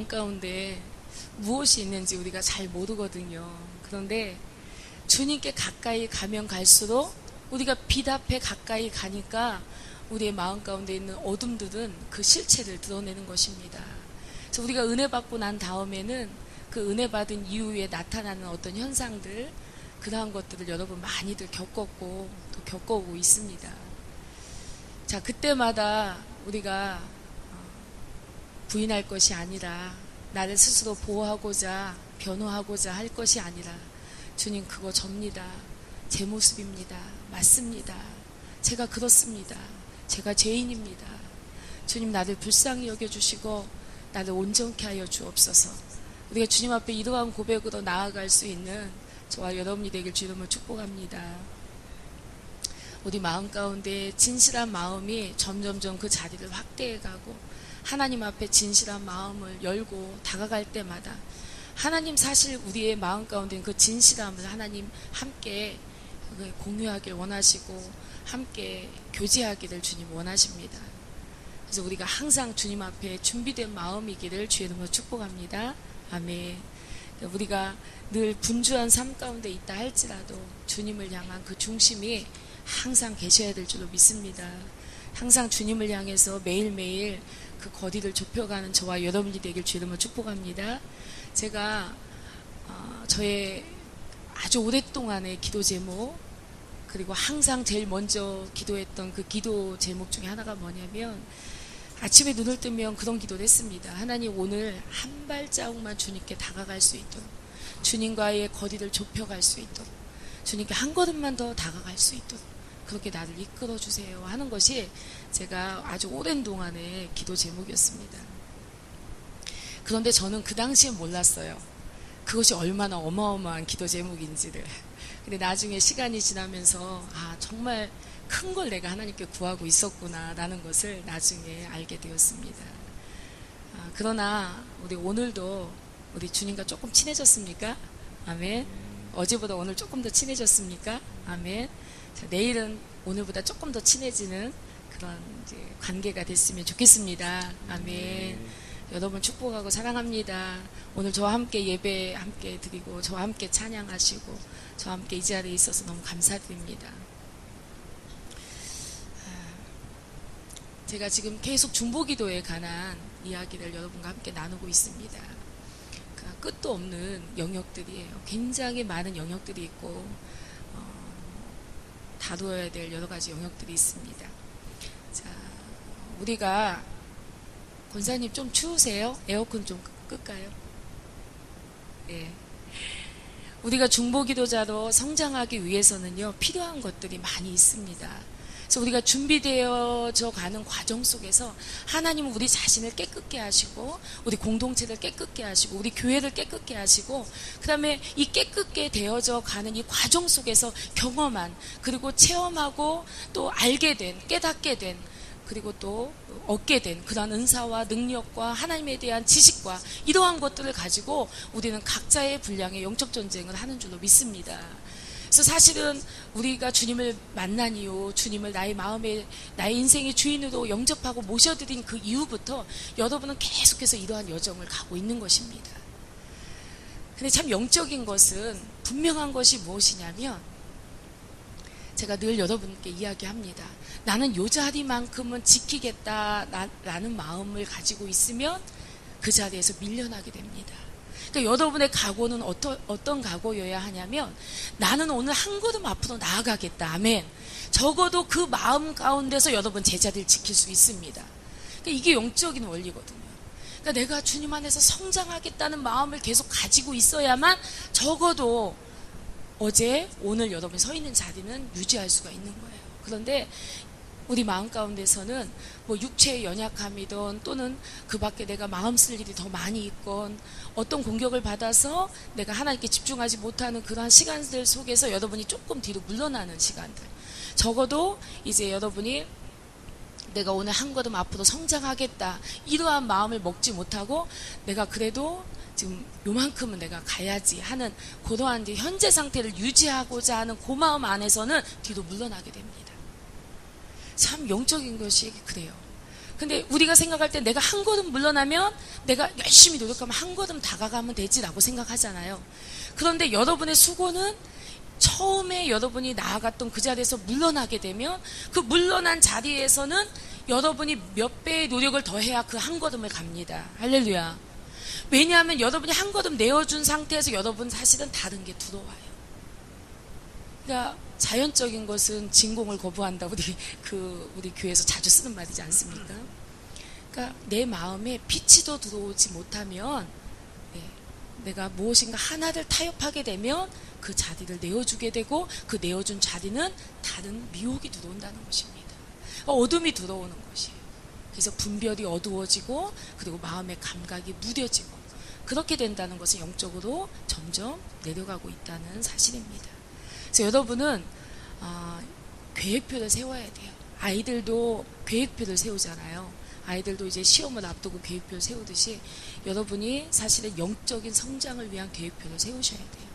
마음 가운데 무엇이 있는지 우리가 잘 모르거든요. 그런데 주님께 가까이 가면 갈수록 우리가 빛 앞에 가까이 가니까 우리의 마음 가운데 있는 어둠들은 그 실체를 드러내는 것입니다. 그래서 우리가 은혜 받고 난 다음에는 그 은혜 받은 이후에 나타나는 어떤 현상들, 그러한 것들을 여러분 많이들 겪었고 또 겪어오고 있습니다. 자, 그때마다 우리가 부인할 것이 아니라 나를 스스로 보호하고자 변호하고자 할 것이 아니라 주님 그거 접니다. 제 모습입니다. 맞습니다. 제가 그렇습니다. 제가 죄인입니다. 주님 나를 불쌍히 여겨주시고 나를 온전케 하여 주옵소서. 우리가 주님 앞에 이러한 고백으로 나아갈 수 있는 저와 여러분이 되길 주님을 축복합니다. 우리 마음 가운데 진실한 마음이 점점점 그 자리를 확대해가고 하나님 앞에 진실한 마음을 열고 다가갈 때마다 하나님 사실 우리의 마음 가운데 그 진실함을 하나님 함께 공유하길 원하시고 함께 교제하기를 주님 원하십니다. 그래서 우리가 항상 주님 앞에 준비된 마음이기를 주의 이름으로 축복합니다. 아멘. 우리가 늘 분주한 삶 가운데 있다 할지라도 주님을 향한 그 중심이 항상 계셔야 될 줄로 믿습니다. 항상 주님을 향해서 매일매일 그 거리를 좁혀가는 저와 여러분이 되길 주의 이름으로 축복합니다. 제가 저의 아주 오랫동안의 기도 제목, 그리고 항상 제일 먼저 기도했던 그 기도 제목 중에 하나가 뭐냐면 아침에 눈을 뜨면 그런 기도를 했습니다. 하나님 오늘 한 발자국만 주님께 다가갈 수 있도록, 주님과의 거리를 좁혀갈 수 있도록, 주님께 한 걸음만 더 다가갈 수 있도록 그렇게 나를 이끌어 주세요 하는 것이 제가 아주 오랜 동안의 기도 제목이었습니다. 그런데 저는 그 당시에 몰랐어요. 그것이 얼마나 어마어마한 기도 제목인지를. 근데 나중에 시간이 지나면서 정말 큰 걸 내가 하나님께 구하고 있었구나 라는 것을 나중에 알게 되었습니다. 그러나 우리 오늘도 우리 주님과 조금 친해졌습니까? 아멘. 어제보다 오늘 조금 더 친해졌습니까? 아멘. 자, 내일은 오늘보다 조금 더 친해지는 그런 이제 관계가 됐으면 좋겠습니다. 아멘. 여러분 축복하고 사랑합니다. 오늘 저와 함께 예배 함께 드리고 저와 함께 찬양하시고 저와 함께 이 자리에 있어서 너무 감사드립니다. 제가 지금 계속 중보기도에 관한 이야기를 여러분과 함께 나누고 있습니다. 끝도 없는 영역들이에요. 굉장히 많은 영역들이 있고 다루어야 될 여러 가지 영역들이 있습니다. 자, 우리가 권사님 좀 추우세요? 에어컨 좀 끌까요? 예. 우리가 중보기도자로 성장하기 위해서는요 필요한 것들이 많이 있습니다. 그래서 우리가 준비되어져 가는 과정 속에서 하나님은 우리 자신을 깨끗게 하시고 우리 공동체를 깨끗게 하시고 우리 교회를 깨끗게 하시고 그 다음에 이 깨끗게 되어져 가는 이 과정 속에서 경험한 그리고 체험하고 또 알게 된 깨닫게 된 그리고 또 얻게 된 그런 은사와 능력과 하나님에 대한 지식과 이러한 것들을 가지고 우리는 각자의 분량의 영적 전쟁을 하는 줄로 믿습니다. 그래서 사실은 우리가 주님을 만난 이후 주님을 나의 마음에 나의 인생의 주인으로 영접하고 모셔드린 그 이후부터 여러분은 계속해서 이러한 여정을 가고 있는 것입니다. 근데 참 영적인 것은 분명한 것이 무엇이냐면 제가 늘 여러분께 이야기합니다. 나는 요 자리만큼은 지키겠다라는 마음을 가지고 있으면 그 자리에서 밀려나게 됩니다. 그러니까 여러분의 각오는 어떤 각오여야 하냐면 나는 오늘 한 걸음 앞으로 나아가겠다. 아멘. 적어도 그 마음 가운데서 여러분 제자리를 지킬 수 있습니다. 그러니까 이게 영적인 원리거든요. 그러니까 내가 주님 안에서 성장하겠다는 마음을 계속 가지고 있어야만 적어도 어제 오늘 여러분이 서 있는 자리는 유지할 수가 있는 거예요. 그런데 우리 마음 가운데서는 뭐 육체의 연약함이든 또는 그 밖에 내가 마음 쓸 일이 더 많이 있건 어떤 공격을 받아서 내가 하나님께 집중하지 못하는 그러한 시간들 속에서 여러분이 조금 뒤로 물러나는 시간들, 적어도 이제 여러분이 내가 오늘 한 걸음 앞으로 성장하겠다 이러한 마음을 먹지 못하고 내가 그래도 지금 요만큼은 내가 가야지 하는 그러한 현재 상태를 유지하고자 하는 그 마음 안에서는 뒤로 물러나게 됩니다. 참 영적인 것이 그래요. 근데 우리가 생각할 때 내가 한 걸음 물러나면 내가 열심히 노력하면 한 걸음 다가가면 되지라고 생각하잖아요. 그런데 여러분의 수고는 처음에 여러분이 나아갔던 그 자리에서 물러나게 되면 그 물러난 자리에서는 여러분이 몇 배의 노력을 더 해야 그 한 걸음을 갑니다. 할렐루야. 왜냐하면 여러분이 한 걸음 내어준 상태에서 여러분 사실은 다른 게 들어와요. 그러니까 자연적인 것은 진공을 거부한다. 우리 교회에서 자주 쓰는 말이지 않습니까? 그러니까 내 마음에 빛이 더 들어오지 못하면 내가 무엇인가 하나를 타협하게 되면 그 자리를 내어주게 되고 그 내어준 자리는 다른 미혹이 들어온다는 것입니다. 어둠이 들어오는 것이에요. 그래서 분별이 어두워지고 그리고 마음의 감각이 무뎌지고 그렇게 된다는 것은 영적으로 점점 내려가고 있다는 사실입니다. 그래서 여러분은 계획표를 세워야 돼요. 아이들도 계획표를 세우잖아요. 아이들도 이제 시험을 앞두고 계획표를 세우듯이 여러분이 사실은 영적인 성장을 위한 계획표를 세우셔야 돼요.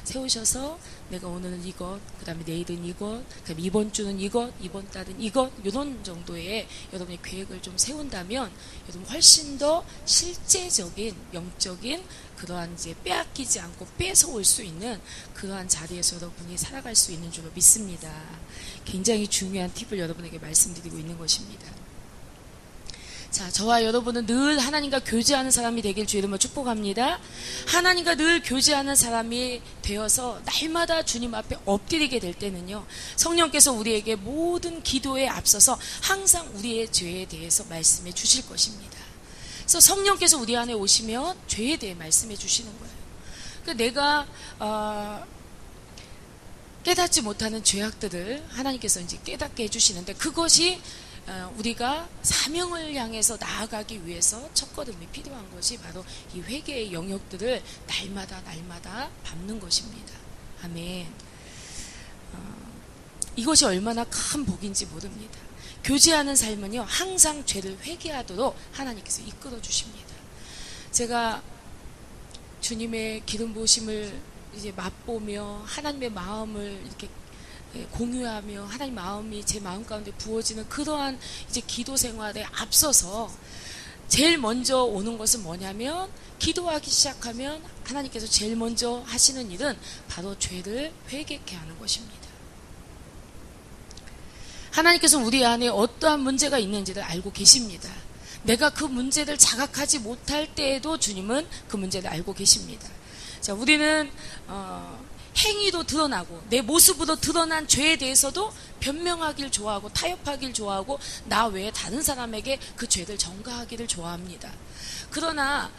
세우셔서 내가 오늘은 이것, 그 다음에 내일은 이것, 그 다음에 이번 주는 이것, 이번 달은 이것, 이런 정도의 여러분의 계획을 좀 세운다면 여러분 훨씬 더 실제적인 영적인 그러한 이제 빼앗기지 않고 뺏어올 수 있는 그러한 자리에서 여러분이 살아갈 수 있는 줄로 믿습니다. 굉장히 중요한 팁을 여러분에게 말씀드리고 있는 것입니다. 자, 저와 여러분은 늘 하나님과 교제하는 사람이 되길 주 이름으로 축복합니다. 하나님과 늘 교제하는 사람이 되어서 날마다 주님 앞에 엎드리게 될 때는요, 성령께서 우리에게 모든 기도에 앞서서 항상 우리의 죄에 대해서 말씀해 주실 것입니다. 그래서 성령께서 우리 안에 오시면 죄에 대해 말씀해 주시는 거예요. 그러니까 내가 깨닫지 못하는 죄악들을 하나님께서 이제 깨닫게 해주시는데, 그것이 우리가 사명을 향해서 나아가기 위해서 첫걸음이 필요한 것이 바로 이 회개의 영역들을 날마다 밟는 것입니다. 아멘. 이것이 얼마나 큰 복인지 모릅니다. 교제하는 삶은요, 항상 죄를 회개하도록 하나님께서 이끌어 주십니다. 제가 주님의 기름 부으심을 이제 맛보며 하나님의 마음을 이렇게 공유하며 하나님 마음이 제 마음 가운데 부어지는 그러한 이제 기도 생활에 앞서서 제일 먼저 오는 것은 뭐냐면, 기도하기 시작하면 하나님께서 제일 먼저 하시는 일은 바로 죄를 회개케 하는 것입니다. 하나님께서 우리 안에 어떠한 문제가 있는지를 알고 계십니다. 내가 그 문제를 자각하지 못할 때에도 주님은 그 문제를 알고 계십니다. 자, 우리는 행위도 드러나고 내 모습으로 드러난 죄에 대해서도 변명하길 좋아하고 타협하길 좋아하고 나 외에 다른 사람에게 그 죄를 전가하기를 좋아합니다. 그러나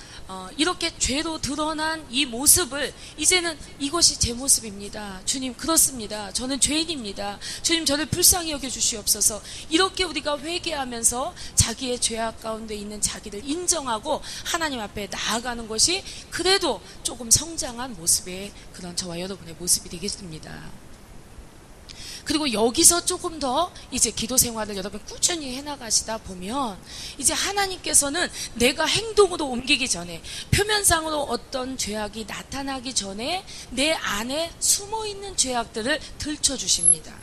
이렇게 죄로 드러난 이 모습을 이제는 이것이 제 모습입니다. 주님, 그렇습니다. 저는 죄인입니다. 주님, 저를 불쌍히 여겨주시옵소서. 이렇게 우리가 회개하면서 자기의 죄악 가운데 있는 자기를 인정하고 하나님 앞에 나아가는 것이 그래도 조금 성장한 모습의 그런 저와 여러분의 모습이 되겠습니다. 그리고 여기서 조금 더 이제 기도 생활을 여러분 꾸준히 해나가시다 보면 이제 하나님께서는 내가 행동으로 옮기기 전에, 표면상으로 어떤 죄악이 나타나기 전에 내 안에 숨어있는 죄악들을 들춰주십니다.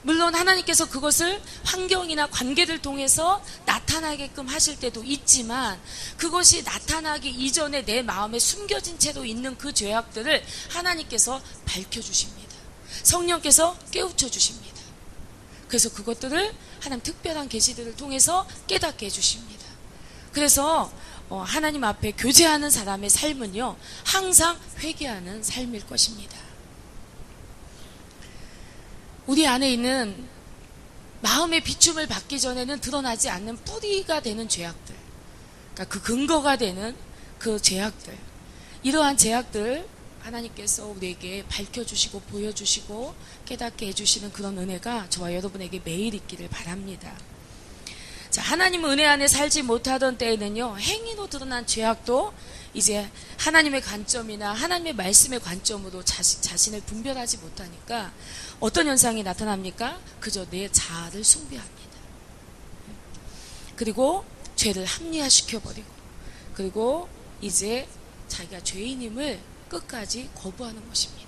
물론 하나님께서 그것을 환경이나 관계를 통해서 나타나게끔 하실 때도 있지만, 그것이 나타나기 이전에 내 마음에 숨겨진 채로 있는 그 죄악들을 하나님께서 밝혀주십니다. 성령께서 깨우쳐 주십니다. 그래서 그것들을 하나님 특별한 계시들을 통해서 깨닫게 해주십니다. 그래서 하나님 앞에 교제하는 사람의 삶은요, 항상 회개하는 삶일 것입니다. 우리 안에 있는 마음의 비춤을 받기 전에는 드러나지 않는 뿌리가 되는 죄악들, 그러니까 그 근거가 되는 그 죄악들, 이러한 죄악들 하나님께서 우리에게 밝혀주시고 보여주시고 깨닫게 해주시는 그런 은혜가 저와 여러분에게 매일 있기를 바랍니다. 자, 하나님은 은혜 안에 살지 못하던 때에는요, 행위로 드러난 죄악도 이제 하나님의 관점이나 하나님의 말씀의 관점으로 자신을 분별하지 못하니까 어떤 현상이 나타납니까? 그저 내 자아를 숭배합니다. 그리고 죄를 합리화시켜버리고, 그리고 이제 자기가 죄인임을 끝까지 거부하는 것입니다.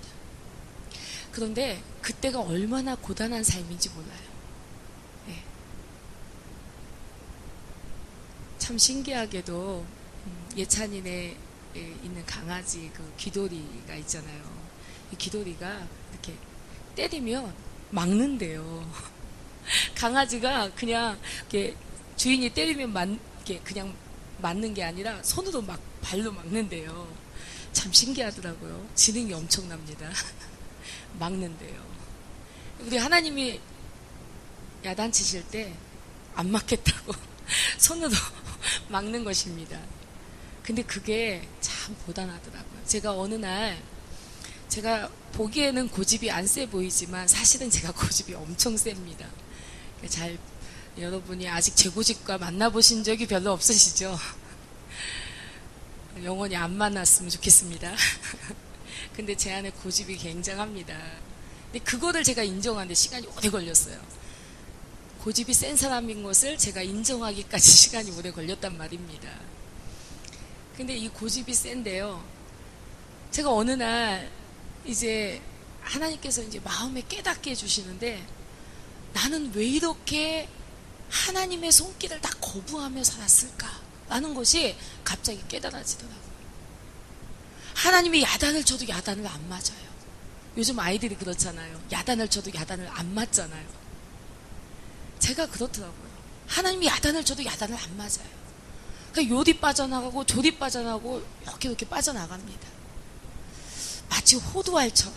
그런데 그때가 얼마나 고단한 삶인지 몰라요. 네. 참 신기하게도 예찬이네 있는 강아지 그 귀돌이가 있잖아요. 이 귀돌이가 이렇게 때리면 막는데요. 강아지가 그냥 이렇게 주인이 때리면 이렇게 그냥 맞는 게 아니라 손으로 막 발로 막는데요. 참 신기하더라고요. 지능이 엄청납니다. 막는데요. 우리 하나님이 야단치실 때 안 맞겠다고 손으로 막는 것입니다. 근데 그게 참 고단하더라고요. 제가 어느 날 제가 보기에는 고집이 안 세 보이지만 사실은 제가 고집이 엄청 셉니다. 여러분이 아직 제 고집과 만나보신 적이 별로 없으시죠? 영원히 안 만났으면 좋겠습니다. 근데 제 안에 고집이 굉장합니다. 근데 그거를 제가 인정하는데 시간이 오래 걸렸어요. 고집이 센 사람인 것을 제가 인정하기까지 시간이 오래 걸렸단 말입니다. 근데 이 고집이 센데요. 제가 어느 날 이제 하나님께서 이제 마음에 깨닫게 해주시는데 나는 왜 이렇게 하나님의 손길을 다 거부하며 살았을까? 라는 것이 갑자기 깨달아지더라고요. 하나님이 야단을 쳐도 야단을 안 맞아요. 요즘 아이들이 그렇잖아요. 야단을 쳐도 야단을 안 맞잖아요. 제가 그렇더라고요. 하나님이 야단을 쳐도 야단을 안 맞아요. 그러니까 요리 빠져나가고 조리 빠져나가고 이렇게 빠져나갑니다. 마치 호두알처럼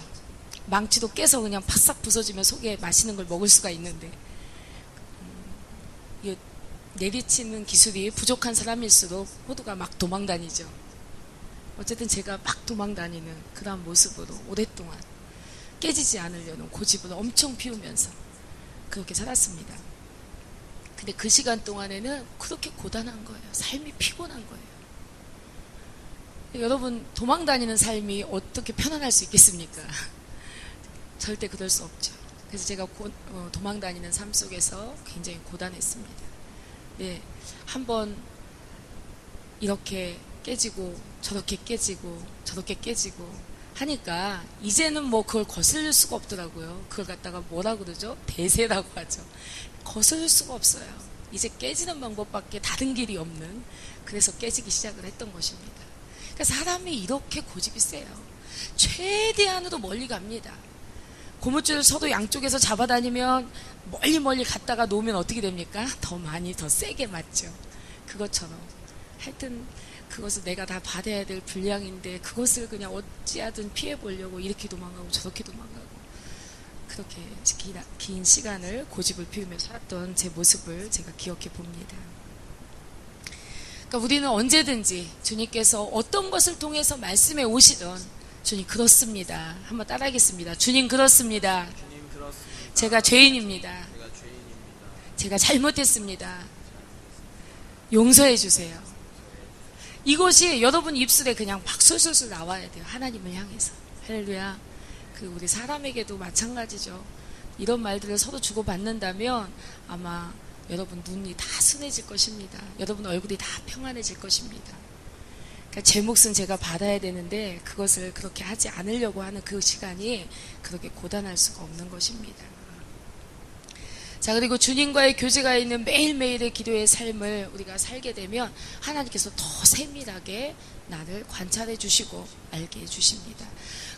망치도 깨서 그냥 바싹 부서지면 속에 맛있는 걸 먹을 수가 있는데 내리치는 기술이 부족한 사람일수록 호두가 막 도망다니죠. 어쨌든 제가 막 도망다니는 그런 모습으로 오랫동안 깨지지 않으려는 고집을 엄청 피우면서 그렇게 살았습니다. 근데 그 시간 동안에는 그렇게 고단한 거예요. 삶이 피곤한 거예요. 여러분, 도망다니는 삶이 어떻게 편안할 수 있겠습니까? 절대 그럴 수 없죠. 그래서 제가 도망다니는 삶 속에서 굉장히 고단했습니다. 네, 한번 이렇게 깨지고 저렇게 깨지고 저렇게 깨지고 하니까 이제는 뭐 그걸 거슬릴 수가 없더라고요. 그걸 갖다가 뭐라 그러죠? 대세라고 하죠. 거슬릴 수가 없어요. 이제 깨지는 방법밖에 다른 길이 없는, 그래서 깨지기 시작을 했던 것입니다. 그러니까 사람이 이렇게 고집이 세요. 최대한으로 멀리 갑니다. 고무줄을 서도 양쪽에서 잡아다니면 멀리 갔다가 놓으면 어떻게 됩니까? 더 많이 더 세게 맞죠. 그것처럼 하여튼 그것을 내가 다 받아야 될 분량인데 그것을 그냥 어찌하든 피해보려고 이렇게 도망가고 저렇게 도망가고 그렇게 긴 시간을 고집을 피우며 살았던 제 모습을 제가 기억해 봅니다. 그러니까 우리는 언제든지 주님께서 어떤 것을 통해서 말씀해 오시던 주님 그렇습니다. 한번 따라하겠습니다. 주님 그렇습니다. 주님 그렇습니다. 제가 죄인입니다. 제가 잘못했습니다. 용서해 주세요. 이것이 여러분 입술에 그냥 막 술술술 나와야 돼요. 하나님을 향해서. 할렐루야. 우리 사람에게도 마찬가지죠. 이런 말들을 서로 주고받는다면 아마 여러분 눈이 다 순해질 것입니다. 여러분 얼굴이 다 평안해질 것입니다. 그러니까 제 몫은 제가 받아야 되는데 그것을 그렇게 하지 않으려고 하는 그 시간이 그렇게 고단할 수가 없는 것입니다. 자, 그리고 주님과의 교제가 있는 매일매일의 기도의 삶을 우리가 살게 되면 하나님께서 더 세밀하게 나를 관찰해 주시고 알게 해 주십니다.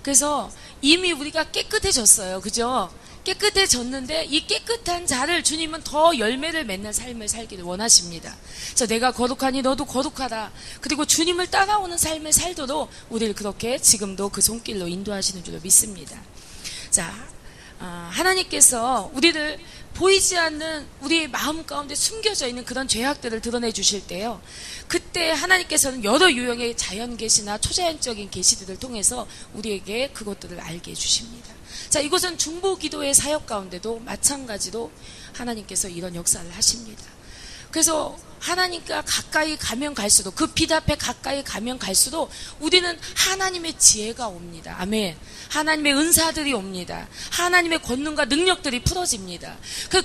그래서 이미 우리가 깨끗해졌어요. 그죠? 깨끗해졌는데 이 깨끗한 자를 주님은 더 열매를 맺는 삶을 살기를 원하십니다. 그래서 내가 거룩하니 너도 거룩하라. 그리고 주님을 따라오는 삶을 살도록 우리를 그렇게 지금도 그 손길로 인도하시는 줄로 믿습니다. 자, 하나님께서 우리를 보이지 않는 우리의 마음 가운데 숨겨져 있는 그런 죄악들을 드러내 주실 때요, 그때 하나님께서는 여러 유형의 자연 계시나 초자연적인 계시들을 통해서 우리에게 그것들을 알게 해주십니다. 자, 이것은 중보 기도의 사역 가운데도 마찬가지로 하나님께서 이런 역사를 하십니다. 그래서 하나님과 가까이 가면 갈수록, 그 빛 앞에 가까이 가면 갈수록 우리는 하나님의 지혜가 옵니다. 아멘. 하나님의 은사들이 옵니다. 하나님의 권능과 능력들이 풀어집니다.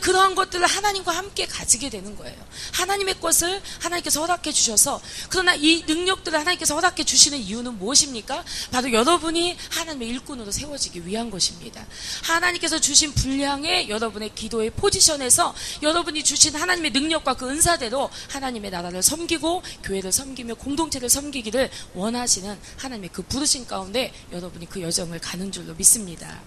그러한 것들을 하나님과 함께 가지게 되는 거예요. 하나님의 것을 하나님께서 허락해 주셔서, 그러나 이 능력들을 하나님께서 허락해 주시는 이유는 무엇입니까? 바로 여러분이 하나님의 일꾼으로 세워지기 위한 것입니다. 하나님께서 주신 분량의 여러분의 기도의 포지션에서 여러분이 주신 하나님의 능력과 그 은사대로 하나님의 나라를 섬기고 교회를 섬기며 공동체를 섬기기를 원하시는 하나님의 그 부르심 가운데 여러분이 그 여정을 가는 줄로 믿습니다.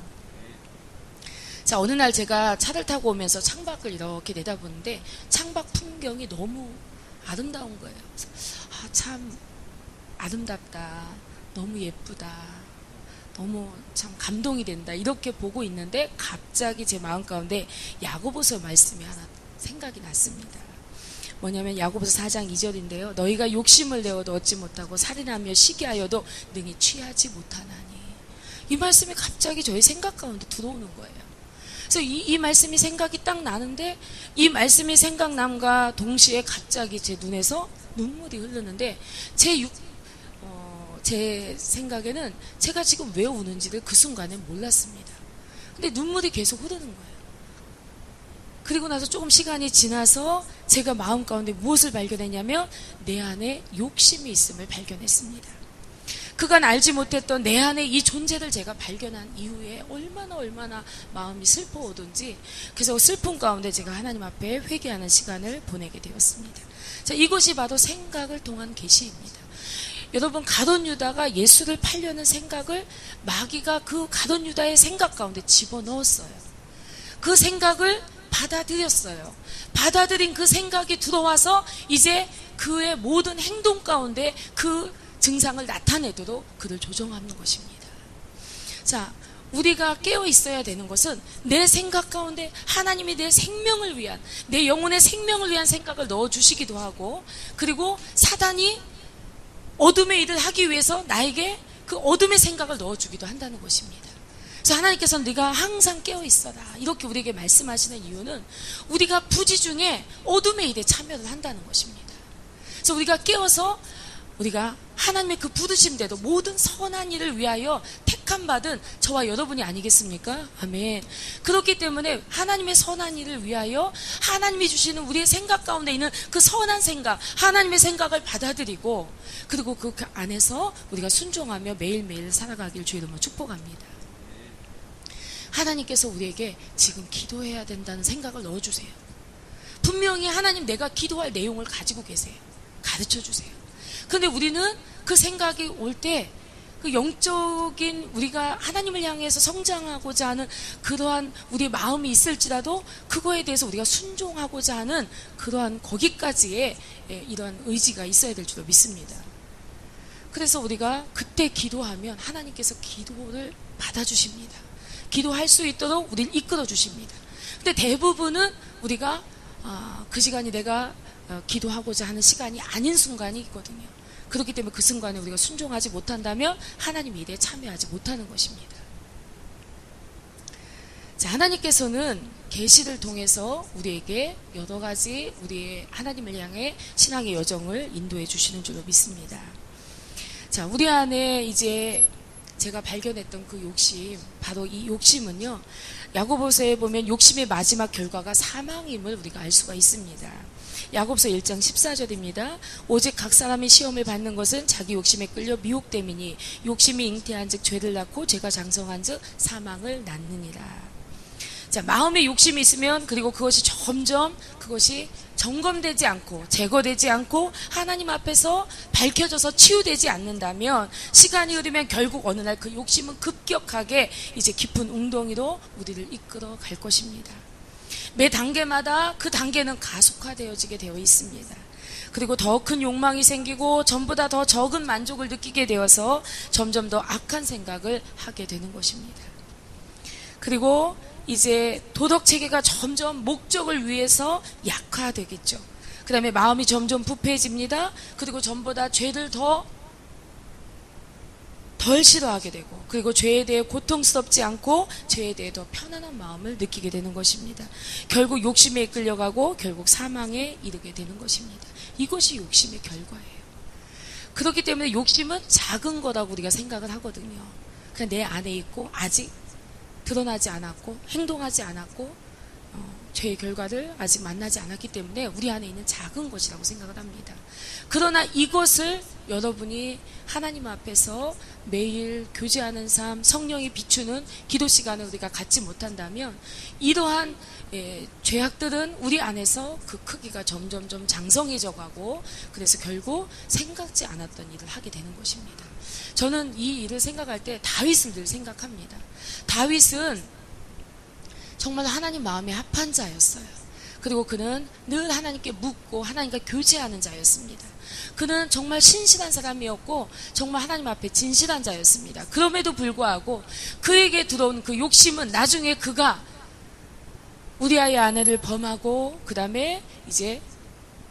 자, 어느 날 제가 차를 타고 오면서 창밖을 이렇게 내다보는데 창밖 풍경이 너무 아름다운 거예요. 아, 참 아름답다. 너무 예쁘다. 너무 참 감동이 된다. 이렇게 보고 있는데 갑자기 제 마음 가운데 야고보서 말씀이 하나 생각이 났습니다. 뭐냐면 야고보서 4장 2절인데요. 너희가 욕심을 내어도 얻지 못하고 살인하며 시기하여도 능히 취하지 못하나니. 이 말씀이 갑자기 저희 생각 가운데 들어오는 거예요. 그래서 이 말씀이 생각이 딱 나는데 이 말씀이 생각남과 동시에 갑자기 제 눈에서 눈물이 흐르는데 제 생각에는 제가 지금 왜 우는지를 그 순간에 몰랐습니다. 근데 눈물이 계속 흐르는 거예요. 그리고 나서 조금 시간이 지나서 제가 마음 가운데 무엇을 발견했냐면 내 안에 욕심이 있음을 발견했습니다. 그간 알지 못했던 내 안에 이 존재를 제가 발견한 이후에 얼마나 마음이 슬퍼오든지 그래서 슬픔 가운데 제가 하나님 앞에 회개하는 시간을 보내게 되었습니다. 자, 이것이 바로 생각을 통한 계시입니다. 여러분, 가룟 유다가 예수를 팔려는 생각을 마귀가 그 가룟 유다의 생각 가운데 집어넣었어요. 그 생각을 받아들였어요. 받아들인 그 생각이 들어와서 이제 그의 모든 행동 가운데 그 증상을 나타내도록 그를 조정하는 것입니다. 자, 우리가 깨어 있어야 되는 것은 내 생각 가운데 하나님이 내 생명을 위한, 내 영혼의 생명을 위한 생각을 넣어주시기도 하고, 그리고 사단이 어둠의 일을 하기 위해서 나에게 그 어둠의 생각을 넣어주기도 한다는 것입니다. 그래서 하나님께서는 네가 항상 깨어 있어라 이렇게 우리에게 말씀하시는 이유는 우리가 부지 중에 어둠의 일에 참여를 한다는 것입니다. 그래서 우리가 깨어서 우리가 하나님의 그 부르심대로 모든 선한 일을 위하여 택함받은 저와 여러분이 아니겠습니까? 아멘. 그렇기 때문에 하나님의 선한 일을 위하여 하나님이 주시는 우리의 생각 가운데 있는 그 선한 생각, 하나님의 생각을 받아들이고 그리고 그 안에서 우리가 순종하며 매일매일 살아가길 주의 이름으로 축복합니다. 하나님께서 우리에게 지금 기도해야 된다는 생각을 넣어주세요. 분명히 하나님 내가 기도할 내용을 가지고 계세요. 가르쳐주세요. 그런데 우리는 그 생각이 올 때 그 영적인 우리가 하나님을 향해서 성장하고자 하는 그러한 우리의 마음이 있을지라도 그거에 대해서 우리가 순종하고자 하는 그러한 거기까지의 이러한 의지가 있어야 될 줄로 믿습니다. 그래서 우리가 그때 기도하면 하나님께서 기도를 받아주십니다. 기도할 수 있도록 우리를 이끌어 주십니다. 근데 대부분은 우리가 그 시간이 내가 기도하고자 하는 시간이 아닌 순간이 있거든요. 그렇기 때문에 그 순간에 우리가 순종하지 못한다면 하나님 일에 참여하지 못하는 것입니다. 자, 하나님께서는 계시를 통해서 우리에게 여러 가지 우리의 하나님을 향해 신앙의 여정을 인도해 주시는 줄로 믿습니다. 자, 우리 안에 이제 제가 발견했던 그 욕심, 바로 이 욕심은요, 야고보서에 보면 욕심의 마지막 결과가 사망임을 우리가 알 수가 있습니다. 야고보서 1장 14절입니다. 오직 각 사람이 시험을 받는 것은 자기 욕심에 끌려 미혹됨이니 욕심이 잉태한 즉 죄를 낳고 죄가 장성한 즉 사망을 낳느니라. 자, 마음에 욕심이 있으면 그리고 그것이 점점 그것이 점검되지 않고 제거되지 않고 하나님 앞에서 밝혀져서 치유되지 않는다면 시간이 흐르면 결국 어느 날 그 욕심은 급격하게 이제 깊은 웅덩이로 우리를 이끌어 갈 것입니다. 매 단계마다 그 단계는 가속화되어지게 되어 있습니다. 그리고 더 큰 욕망이 생기고 전보다 더 적은 만족을 느끼게 되어서 점점 더 악한 생각을 하게 되는 것입니다. 그리고 이제 도덕체계가 점점 목적을 위해서 약화되겠죠. 그 다음에 마음이 점점 부패해집니다. 그리고 전보다 죄를 덜 싫어하게 되고 그리고 죄에 대해 고통스럽지 않고 죄에 대해 더 편안한 마음을 느끼게 되는 것입니다. 결국 욕심에 이끌려가고 결국 사망에 이르게 되는 것입니다. 이것이 욕심의 결과예요. 그렇기 때문에 욕심은 작은 거라고 우리가 생각을 하거든요. 그냥 내 안에 있고 아직 드러나지 않았고 행동하지 않았고 죄의 결과를 아직 만나지 않았기 때문에 우리 안에 있는 작은 것이라고 생각을 합니다. 그러나 이것을 여러분이 하나님 앞에서 매일 교제하는 삶, 성령이 비추는 기도 시간을 우리가 갖지 못한다면 이러한 죄악들은 우리 안에서 그 크기가 점점점 장성해져 가고, 그래서 결국 생각지 않았던 일을 하게 되는 것입니다. 저는 이 일을 생각할 때 다윗을 늘 생각합니다. 다윗은 정말 하나님 마음에 합한 자였어요. 그리고 그는 늘 하나님께 묻고 하나님과 교제하는 자였습니다. 그는 정말 신실한 사람이었고 정말 하나님 앞에 진실한 자였습니다. 그럼에도 불구하고 그에게 들어온 그 욕심은 나중에 그가 우리아의 아내를 범하고 그 다음에 이제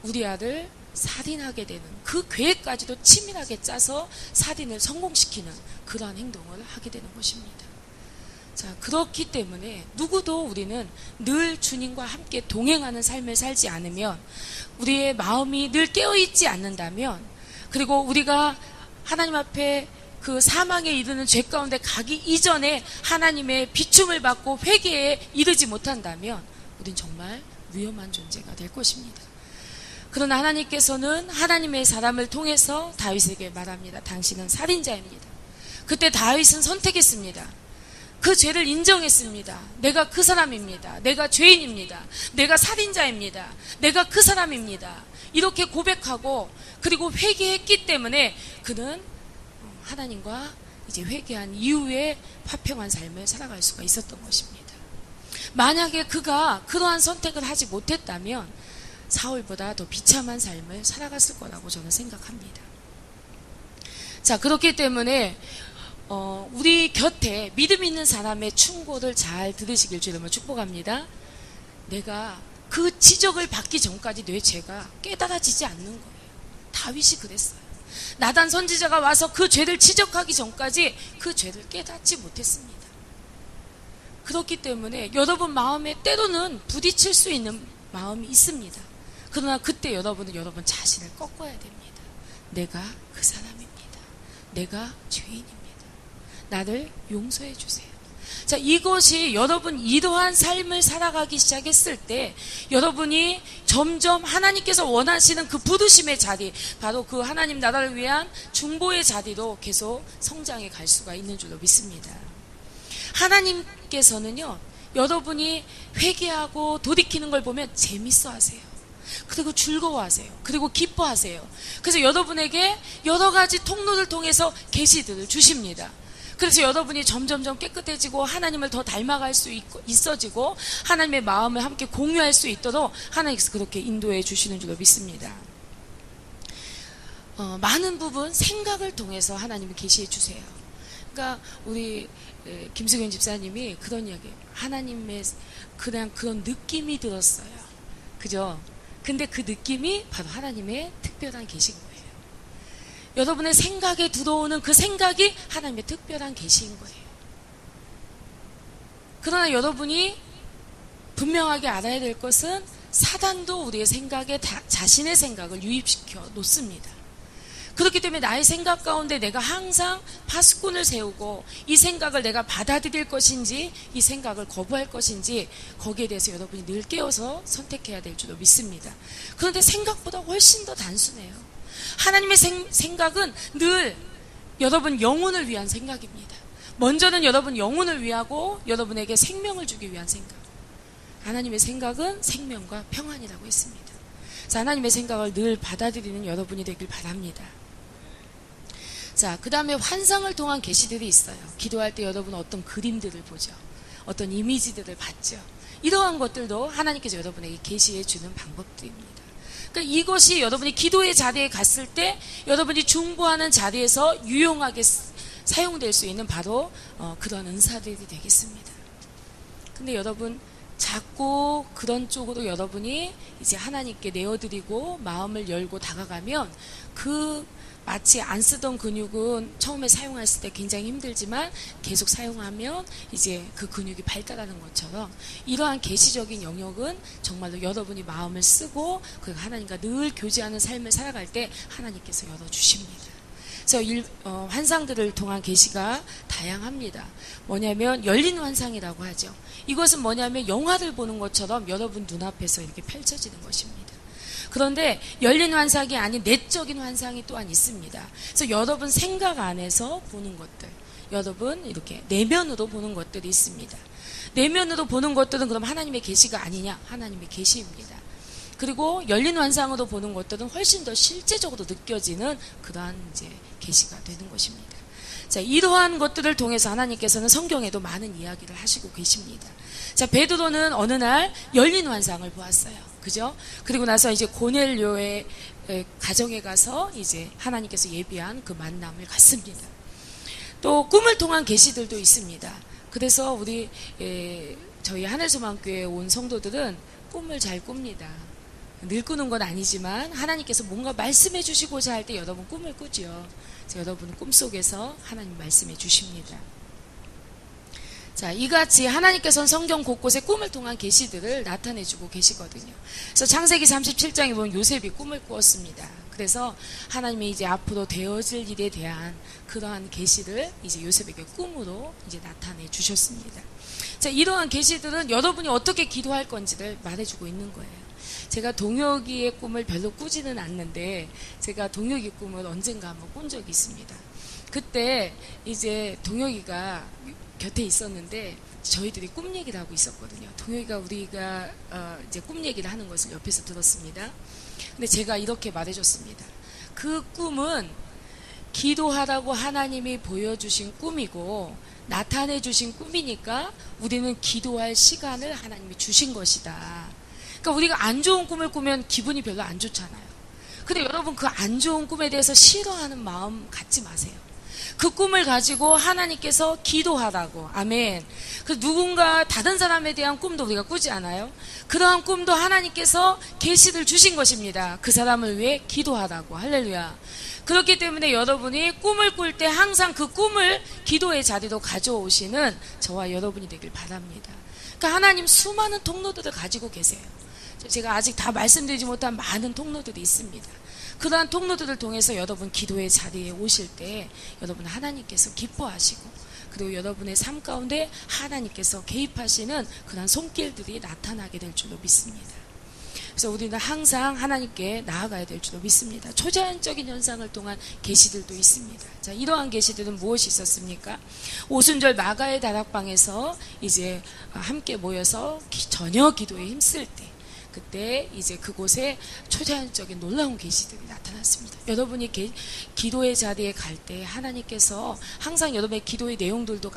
우리아를 살인하게 되는 그 계획까지도 치밀하게 짜서 살인을 성공시키는 그러한 행동을 하게 되는 것입니다. 자, 그렇기 때문에 누구도 우리는 늘 주님과 함께 동행하는 삶을 살지 않으면, 우리의 마음이 늘 깨어있지 않는다면, 그리고 우리가 하나님 앞에 그 사망에 이르는 죄 가운데 가기 이전에 하나님의 비춤을 받고 회개에 이르지 못한다면 우린 정말 위험한 존재가 될 것입니다. 그러나 하나님께서는 하나님의 사람을 통해서 다윗에게 말합니다. 당신은 살인자입니다. 그때 다윗은 선택했습니다. 그 죄를 인정했습니다. 내가 그 사람입니다. 내가 죄인입니다. 내가 살인자입니다. 내가 그 사람입니다. 이렇게 고백하고 그리고 회개했기 때문에 그는 하나님과 이제 회개한 이후에 화평한 삶을 살아갈 수가 있었던 것입니다. 만약에 그가 그러한 선택을 하지 못했다면 사울보다 더 비참한 삶을 살아갔을 거라고 저는 생각합니다. 자, 그렇기 때문에 우리 곁에 믿음 있는 사람의 충고를 잘 들으시길 주님을 축복합니다. 내가 그 지적을 받기 전까지 내 죄가 깨달아지지 않는 거예요. 다윗이 그랬어요. 나단 선지자가 와서 그 죄를 지적하기 전까지 그 죄를 깨닫지 못했습니다. 그렇기 때문에 여러분 마음에 때로는 부딪힐 수 있는 마음이 있습니다. 그러나 그때 여러분은 여러분 자신을 꺾어야 됩니다. 내가 그 사람입니다. 내가 죄인입니다. 나를 용서해 주세요. 자, 이것이 여러분 이러한 삶을 살아가기 시작했을 때 여러분이 점점 하나님께서 원하시는 그 부르심의 자리, 바로 그 하나님 나라를 위한 중보의 자리로 계속 성장해 갈 수가 있는 줄로 믿습니다. 하나님께서는요, 여러분이 회개하고 돌이키는 걸 보면 재밌어 하세요. 그리고 즐거워하세요. 그리고 기뻐하세요. 그래서 여러분에게 여러 가지 통로를 통해서 계시들을 주십니다. 그래서 여러분이 점점점 깨끗해지고 하나님을 더 닮아갈 수 있어지고 하나님의 마음을 함께 공유할 수 있도록 하나님께서 그렇게 인도해 주시는 줄로 믿습니다. 많은 부분 생각을 통해서 하나님을 계시해 주세요. 그러니까 우리 김수경 집사님이 그런 이야기예요. 하나님의 그냥 그런 느낌이 들었어요. 그죠? 근데 그 느낌이 바로 하나님의 특별한 계신 거예요. 여러분의 생각에 들어오는 그 생각이 하나님의 특별한 계시인 거예요. 그러나 여러분이 분명하게 알아야 될 것은 사단도 우리의 생각에 자신의 생각을 유입시켜 놓습니다. 그렇기 때문에 나의 생각 가운데 내가 항상 파수꾼을 세우고 이 생각을 내가 받아들일 것인지 이 생각을 거부할 것인지 거기에 대해서 여러분이 늘 깨어서 선택해야 될 줄로 믿습니다. 그런데 생각보다 훨씬 더 단순해요. 하나님의 생각은 늘 여러분 영혼을 위한 생각입니다. 먼저는 여러분 영혼을 위하고 여러분에게 생명을 주기 위한 생각. 하나님의 생각은 생명과 평안이라고 했습니다. 그래서 하나님의 생각을 늘 받아들이는 여러분이 되길 바랍니다. 자, 그 다음에 환상을 통한 계시들이 있어요. 기도할 때 여러분 어떤 그림들을 보죠. 어떤 이미지들을 봤죠. 이러한 것들도 하나님께서 여러분에게 계시해 주는 방법들입니다. 그러니까 이것이 여러분이 기도의 자리에 갔을 때 여러분이 중보하는 자리에서 유용하게 사용될 수 있는 바로 그런 은사들이 되겠습니다. 근데 여러분 자꾸 그런 쪽으로 여러분이 이제 하나님께 내어드리고 마음을 열고 다가가면 그 마치 안 쓰던 근육은 처음에 사용했을 때 굉장히 힘들지만 계속 사용하면 이제 그 근육이 발달하는 것처럼 이러한 계시적인 영역은 정말로 여러분이 마음을 쓰고 그 하나님과 늘 교제하는 삶을 살아갈 때 하나님께서 열어주십니다. 그래서 환상들을 통한 계시가 다양합니다. 뭐냐면 열린 환상이라고 하죠. 이것은 뭐냐면 영화를 보는 것처럼 여러분 눈앞에서 이렇게 펼쳐지는 것입니다. 그런데 열린 환상이 아닌 내적인 환상이 또한 있습니다. 그래서 여러분 생각 안에서 보는 것들, 여러분 이렇게 내면으로 보는 것들이 있습니다. 내면으로 보는 것들은 그럼 하나님의 계시가 아니냐? 하나님의 계시입니다. 그리고 열린 환상으로 보는 것들은 훨씬 더 실제적으로 느껴지는 그러한 이제 계시가 되는 것입니다. 자, 이러한 것들을 통해서 하나님께서는 성경에도 많은 이야기를 하시고 계십니다. 자, 베드로는 어느 날 열린 환상을 보았어요. 그죠? 그리고 나서 이제 고넬료의 가정에 가서 이제 하나님께서 예비한 그 만남을 갖습니다. 또 꿈을 통한 계시들도 있습니다. 그래서 저희 하늘소망교회에 온 성도들은 꿈을 잘 꿉니다. 늘 꾸는 건 아니지만 하나님께서 뭔가 말씀해 주시고자 할 때 여러분 꿈을 꾸죠. 여러분 꿈속에서 하나님 말씀해 주십니다. 자, 이같이 하나님께서는 성경 곳곳에 꿈을 통한 계시들을 나타내 주고 계시거든요. 그래서 창세기 37장에 보면 요셉이 꿈을 꾸었습니다. 그래서 하나님이 이제 앞으로 되어질 일에 대한 그러한 계시를 이제 요셉에게 꿈으로 이제 나타내 주셨습니다. 자, 이러한 계시들은 여러분이 어떻게 기도할 건지를 말해주고 있는 거예요. 제가 동혁이의 꿈을 별로 꾸지는 않는데 제가 동혁이 꿈을 언젠가 한번 꾼 적이 있습니다. 그때 이제 동혁이가 곁에 있었는데 저희들이 꿈 얘기를 하고 있었거든요. 동혁이가 우리가 이제 꿈 얘기를 하는 것을 옆에서 들었습니다. 근데 제가 이렇게 말해줬습니다. 그 꿈은 기도하라고 하나님이 보여주신 꿈이고 나타내 주신 꿈이니까 우리는 기도할 시간을 하나님이 주신 것이다. 그러니까 우리가 안 좋은 꿈을 꾸면 기분이 별로 안 좋잖아요. 근데 여러분 그 안 좋은 꿈에 대해서 싫어하는 마음 갖지 마세요. 그 꿈을 가지고 하나님께서 기도하라고. 아멘. 그 누군가 다른 사람에 대한 꿈도 우리가 꾸지 않아요? 그러한 꿈도 하나님께서 계시를 주신 것입니다. 그 사람을 위해 기도하라고. 할렐루야. 그렇기 때문에 여러분이 꿈을 꿀 때 항상 그 꿈을 기도의 자리로 가져오시는 저와 여러분이 되길 바랍니다. 그러니까 하나님 수많은 통로들을 가지고 계세요. 제가 아직 다 말씀드리지 못한 많은 통로들이 있습니다. 그러한 통로들을 통해서 여러분 기도의 자리에 오실 때 여러분 하나님께서 기뻐하시고 그리고 여러분의 삶 가운데 하나님께서 개입하시는 그러한 손길들이 나타나게 될 줄로 믿습니다. 그래서 우리는 항상 하나님께 나아가야 될 줄로 믿습니다. 초자연적인 현상을 통한 계시들도 있습니다. 자, 이러한 계시들은 무엇이 있었습니까? 오순절 마가의 다락방에서 이제 함께 모여서 저녁 기도에 힘쓸 때 그때 이제 그곳에 초자연적인 놀라운 계시들이 나타났습니다. 여러분이 기도의 자리에 갈 때 하나님께서 항상 여러분의 기도의 내용들도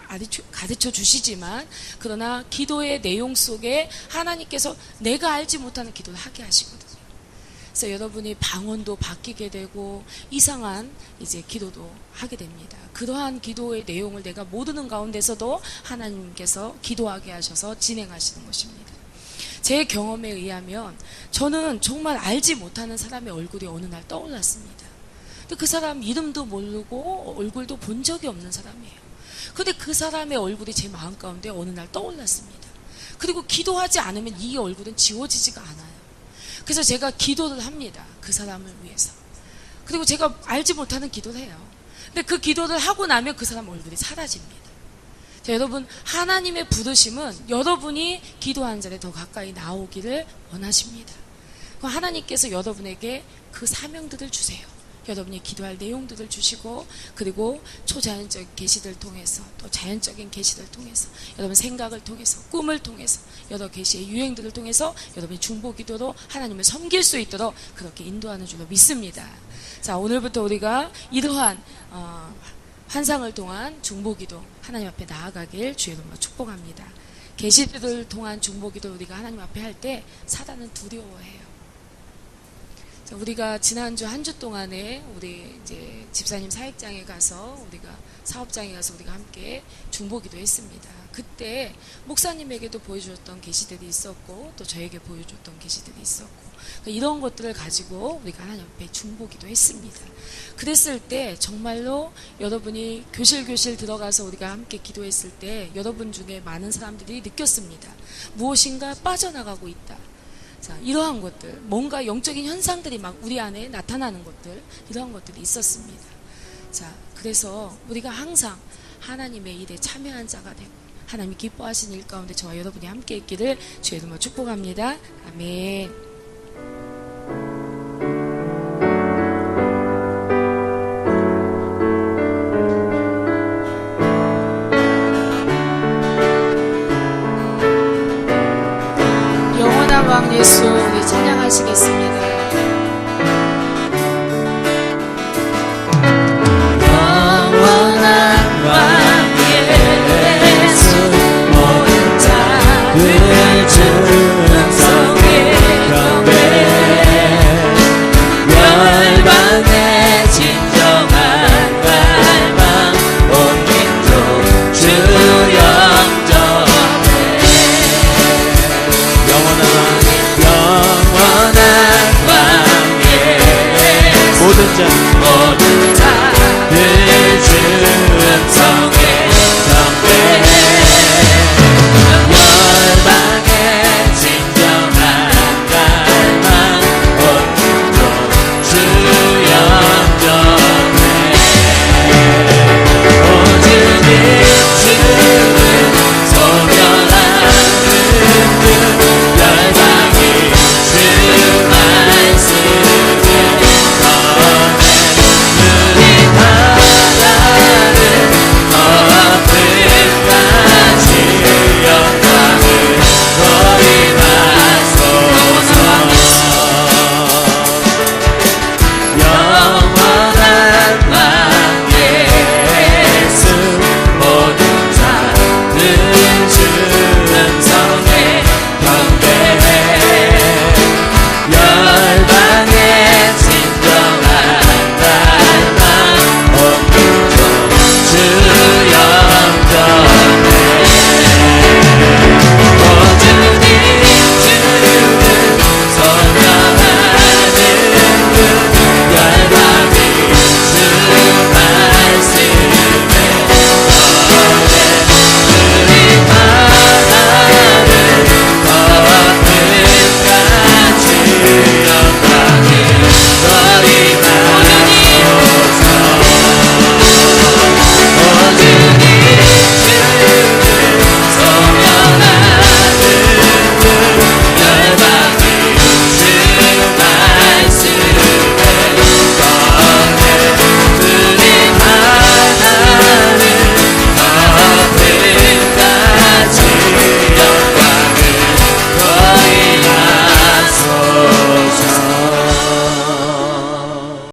가르쳐 주시지만 그러나 기도의 내용 속에 하나님께서 내가 알지 못하는 기도를 하게 하시거든요. 그래서 여러분이 방언도 바뀌게 되고 이상한 이제 기도도 하게 됩니다. 그러한 기도의 내용을 내가 모르는 가운데서도 하나님께서 기도하게 하셔서 진행하시는 것입니다. 제 경험에 의하면 저는 정말 알지 못하는 사람의 얼굴이 어느 날 떠올랐습니다. 근데 그 사람 이름도 모르고 얼굴도 본 적이 없는 사람이에요. 근데 그 사람의 얼굴이 제 마음 가운데 어느 날 떠올랐습니다. 그리고 기도하지 않으면 이 얼굴은 지워지지가 않아요. 그래서 제가 기도를 합니다. 그 사람을 위해서. 그리고 제가 알지 못하는 기도를 해요. 근데 그 기도를 하고 나면 그 사람 얼굴이 사라집니다. 자, 여러분 하나님의 부르심은 여러분이 기도하는 자리에 더 가까이 나오기를 원하십니다. 하나님께서 여러분에게 그 사명들을 주세요. 여러분이 기도할 내용들을 주시고 그리고 초자연적인 계시들을 통해서 또 자연적인 계시들을 통해서 여러분 생각을 통해서 꿈을 통해서 여러 계시의 유행들을 통해서 여러분이 중보기도로 하나님을 섬길 수 있도록 그렇게 인도하는 줄로 믿습니다. 자, 오늘부터 우리가 이러한 환상을 통한 중보기도 하나님 앞에 나아가길 주의 이름으로 축복합니다. 계시들을 통한 중보기도 우리가 하나님 앞에 할 때 사단은 두려워해요. 자, 우리가 지난주 한 주 동안에 우리 이제 집사님 사역장에 가서 우리가 사업장에 가서 우리가 함께 중보기도 했습니다. 그때 목사님에게도 보여주셨던 계시들이 있었고 또 저에게 보여줬던 계시들이 있었고 이런 것들을 가지고 우리가 하나님 앞에 중보기도 했습니다. 그랬을 때 정말로 여러분이 교실 들어가서 우리가 함께 기도했을 때 여러분 중에 많은 사람들이 느꼈습니다. 무엇인가 빠져나가고 있다. 자, 이러한 것들, 뭔가 영적인 현상들이 막 우리 안에 나타나는 것들, 이러한 것들이 있었습니다. 자, 그래서 우리가 항상 하나님의 일에 참여한 자가 되고 하나님이 기뻐하시는 일 가운데 저와 여러분이 함께 있기를 주의 이름으로 축복합니다. 아멘.